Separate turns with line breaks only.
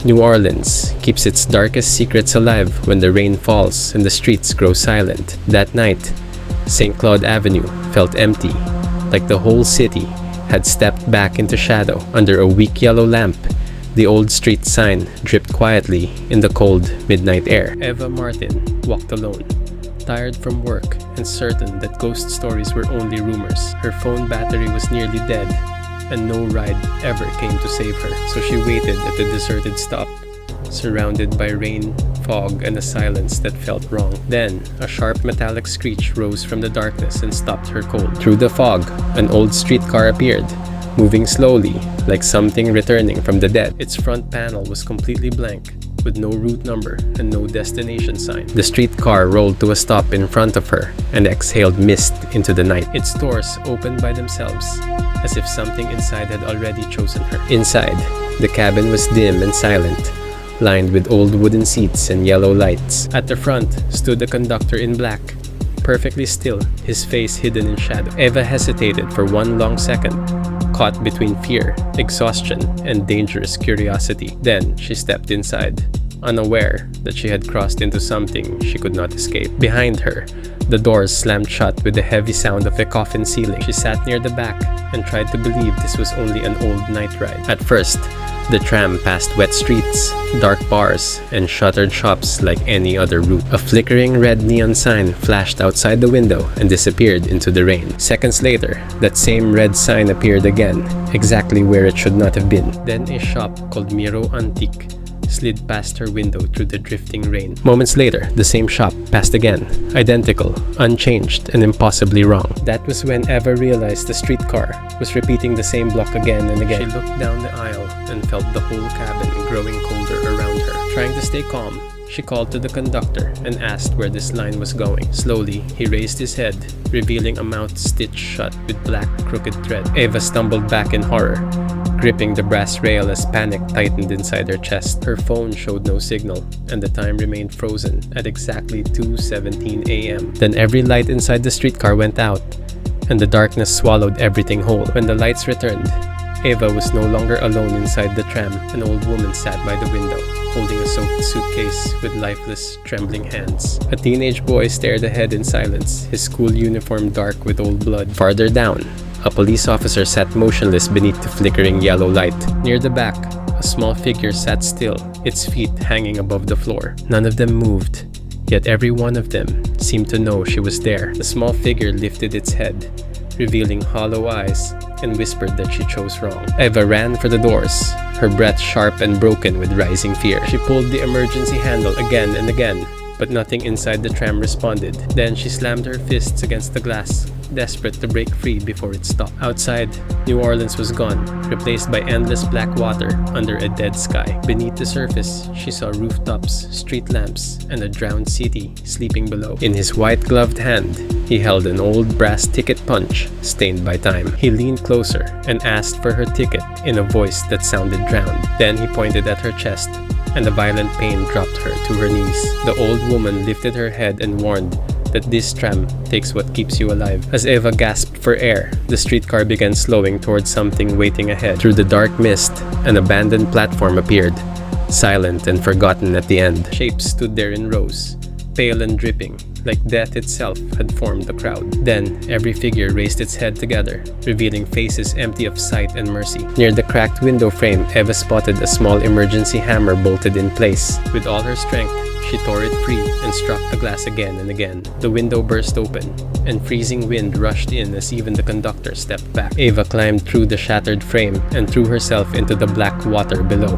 New Orleans keeps its darkest secrets alive when the rain falls and the streets grow silent. That night, St. Claude Avenue felt empty, like the whole city had stepped back into shadow. Under a weak yellow lamp, the old street sign dripped quietly in the cold midnight air. Eva Martin walked alone, tired from work and certain that ghost stories were only rumors. Her phone battery was nearly dead, and no ride ever came to save her. So she waited at the deserted stop, surrounded by rain, fog, and a silence that felt wrong. Then, a sharp metallic screech rose from the darkness and stopped her cold. Through the fog, an old streetcar appeared, moving slowly, like something returning from the dead. Its front panel was completely blank, with no route number and no destination sign. The streetcar rolled to a stop in front of her and exhaled mist into the night. Its doors opened by themselves, as if something inside had already chosen her. Inside, the cabin was dim and silent, lined with old wooden seats and yellow lights. At the front stood the conductor in black, perfectly still, his face hidden in shadow. Eva hesitated for one long second, caught between fear, exhaustion, and dangerous curiosity. Then she stepped inside, unaware that she had crossed into something she could not escape. Behind her, the doors slammed shut with the heavy sound of a coffin ceiling. She sat near the back and tried to believe this was only an old night ride. At first, the tram passed wet streets, dark bars, and shuttered shops like any other route. A flickering red neon sign flashed outside the window and disappeared into the rain. Seconds later, that same red sign appeared again, exactly where it should not have been. Then a shop called Miro Antique slid past her window through the drifting rain. Moments later, the same shop passed again, identical, unchanged, and impossibly wrong. That was when Eva realized the streetcar was repeating the same block again and again. She looked down the aisle and felt the whole cabin growing colder around her. Trying to stay calm, she called to the conductor and asked where this line was going. Slowly, he raised his head, revealing a mouth stitched shut with black crooked thread. Eva stumbled back in horror, gripping the brass rail as panic tightened inside her chest. Her phone showed no signal, and the time remained frozen at exactly 2:17 a.m. Then every light inside the streetcar went out, and the darkness swallowed everything whole. When the lights returned, Eva was no longer alone inside the tram. An old woman sat by the window, holding a soaked suitcase with lifeless, trembling hands. A teenage boy stared ahead in silence, his school uniform dark with old blood. Farther down, a police officer sat motionless beneath the flickering yellow light. Near the back, a small figure sat still, its feet hanging above the floor. None of them moved, yet every one of them seemed to know she was there. The small figure lifted its head, revealing hollow eyes, and whispered that she chose wrong. Eva ran for the doors, her breath sharp and broken with rising fear. She pulled the emergency handle again and again, but nothing inside the tram responded. Then she slammed her fists against the glass, desperate to break free before it stopped. Outside, New Orleans was gone, replaced by endless black water under a dead sky. Beneath the surface, she saw rooftops, street lamps, and a drowned city sleeping below. In his white-gloved hand, he held an old brass ticket punch stained by time. He leaned closer and asked for her ticket in a voice that sounded drowned. Then he pointed at her chest, and a violent pain dropped her to her knees. The old woman lifted her head and warned that this tram takes what keeps you alive. As Eva gasped for air, the streetcar began slowing towards something waiting ahead. Through the dark mist, an abandoned platform appeared, silent and forgotten at the end. Shapes stood there in rows, pale and dripping, like death itself had formed the crowd. Then, every figure raised its head together, revealing faces empty of sight and mercy. Near the cracked window frame, Eva spotted a small emergency hammer bolted in place. With all her strength, she tore it free and struck the glass again and again. The window burst open, and freezing wind rushed in as even the conductor stepped back. Eva climbed through the shattered frame and threw herself into the black water below.